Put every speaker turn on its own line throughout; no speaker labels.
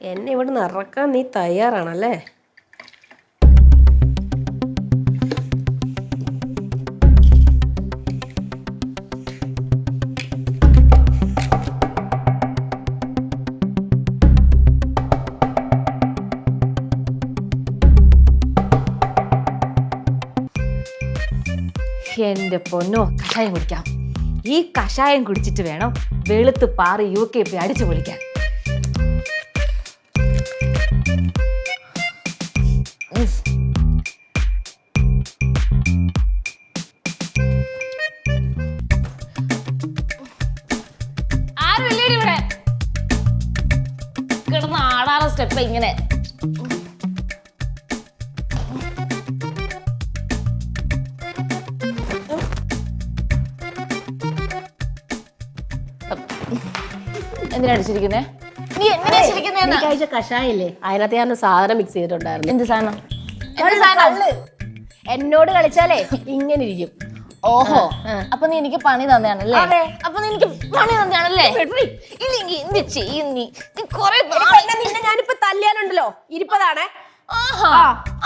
എന്നെ ഇവിടെ നിന്ന് ഇറക്കാൻ നീ തയ്യാറാണല്ലേ?
എന്റെ പൊന്നോ, കഷായം കുടിക്കാം. ഈ കഷായം കുടിച്ചിട്ട് വേണം വെളുത്ത് പാറി UK പോയി അടിച്ചു പൊളിക്കാൻ. ആരുമില്ലേ ഇവിടെ? കിടന്ന് ആടാറ് സ്റ്റെപ്പ് ഇങ്ങനെ. എന്തിനാ അടിച്ചിരിക്കുന്നേ? നീ എന്തിനാ അടിച്ചിരിക്കുന്നേ?
കഷായില്ലേ, അതിനകത്ത് ഞാൻ സാധനം മിക്സ് ചെയ്തിട്ടുണ്ടായിരുന്നു.
എന്ത് സാധനം?
എന്നോട് കളിച്ചാലേ ഇങ്ങനെ ഇരിക്കും.
ഓഹോ, അപ്പൊ നീ എനിക്ക് പണി തന്നെയാണല്ലേ? അപ്പൊ നീ എനിക്ക് പണി തന്നെയാണല്ലേ? ഇല്ലെങ്കിൽ എന്ത് ചെയ്യും നീ?
നിന്നെ ഞാനിപ്പോ തല്ലിയാലുണ്ടല്ലോ ഇരിപ്പതാണേ.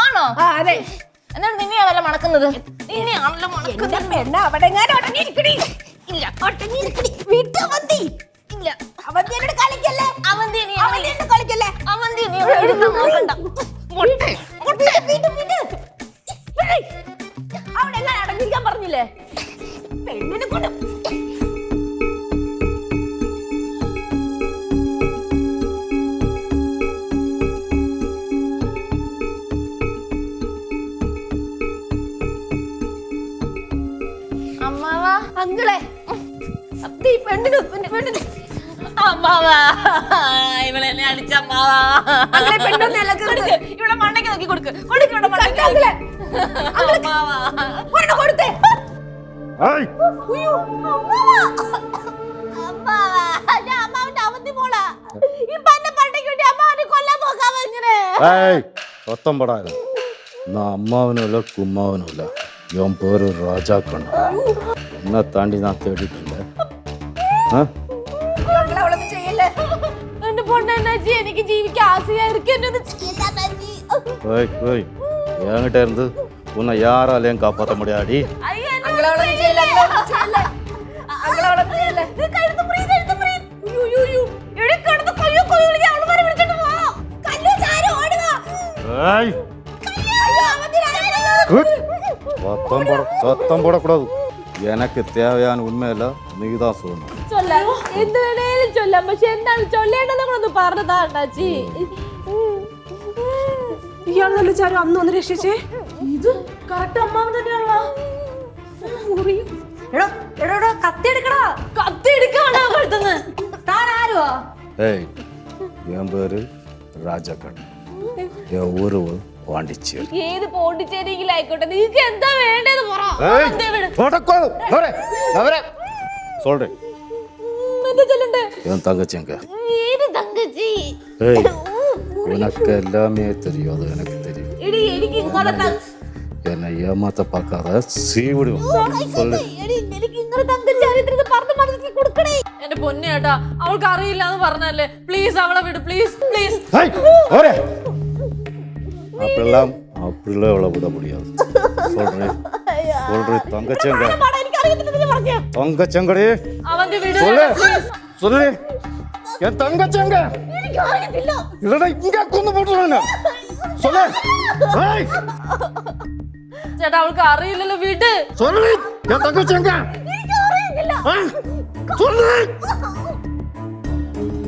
ആണോ?
അതെ.
എന്നാലും നിന്നെയാണല്ലോ മണക്കുന്നത്. നിന്നെയാണല്ലോ മണക്കുന്നത്.
പെണ്ണ അവിടെ ഇല്ല,
ഇല്ല.
അവന്തിയോട് കളിക്കല്ലേ, അവന്തിയോട് കളിക്കല്ലേ.
അവന്തി നീ എടുക്കാൻ നോക്കണ്ട.
അവിടെ എങ്ങനെ അടങ്ങിയിരിക്കാൻ പറഞ്ഞില്ലേ? പെണ്ണിനെ കൊണ്ട്
അമ്മാവാ,
അങ്ങളെ പെണ്ണിന്
അമ്മാവാ, ഇവളെന്നെ അടിച്ച അമ്മാവാ. ഇവിടെ മണ്ടയ്ക്ക് നോക്കി കൊടുക്ക്.
കൊടുത്തേ.
അമ്മാവനുമില്ല കുമ്മാവനുമില്ല. ഇവൻ പേര് രാജാക്കണ്ണ. എന്നെ താണ്ടി ഞാൻ തേടിയിട്ടുണ്ട്.
എന്റെ പൊണ്ണാച്ചി, എനിക്ക് ജീവിക്കാൻ ആസയായിരിക്കും.
என்கிட்ட இருந்து உன்னை யாராலையும் காப்பாற்ற முடியாடி. சத்தம் போடக்கூடாது. எனக்கு தேவையான உண்மையில நீதான் சொல்லணும்.
എന്ത് വേണേലും ചൊല്ലാം, പക്ഷെ എന്താണ് ചൊല്ലേണ്ടതെന്നൊന്ന് പറഞ്ഞതാ അണ്ണാച്ചി.
ഇയാളെന്നല്ല ചാരു അന്ന് ഒന്ന് രക്ഷിച്ചേ.
ഇത് കറക്റ്റ് അമ്മാവൻ തന്നെയാണല്ലോ. കത്തി എടുക്കാണോ കഴുത്തുന്ന്? താൻ ആരുവാ?
ஏய், என் பேரு ராஜாக்கண்ண. என் ஊரு பாண்டிச்சேரி.
ഏത് പോണ്ടിച്ചേരിയെങ്കിലും ആയിക്കോട്ടെ, നിങ്ങൾക്ക് എന്താ വേണ്ടത് പറ.
சொல்றேன்.
എന്താ ചൊല്ലണ്ടേ?
என் தங்கச்சிங்க.
ഏത് തങ്കച്ചി?
ஏய், உனக்கு எல்லாமே தெரியும், அது எனக்கு தெரியும்.
എടി, എനിക്ക് ഇങ്ങോട്ട്
என்னை ஏமாத்த பார்க்காத, சீவிடுவோம். சொல்லு.
എനിക്ക് ഇങ്ങനെ തങ്കച്ചി ആരെങ്കിലും പറഞ്ഞു മനസ്സിൽ കൊടുക്കണേ. എന്റെ പൊന്നു ചേട്ടാ, അവൾക്ക് അറിയില്ല എന്ന് പറഞ്ഞല്ലേ. പ്ലീസ് അവളെ വിട്, പ്ലീസ് പ്ലീസ്.
அப்படிலாம் அவளை விட முடியாது. சொல்றேன் தங்கச்சங்க. தங்கச்சங்கடி சொல்லு, சொல்லு. என் தங்கச்சங்க இல்லடா, இங்க கொண்டு போட்டுறானே. சொல்லு.
ചേട്ടാ, അവൾക്ക് അറിയില്ലല്ലോ, വിട്.
சொல்லு. என் தங்கச்சங்க சொல்லு.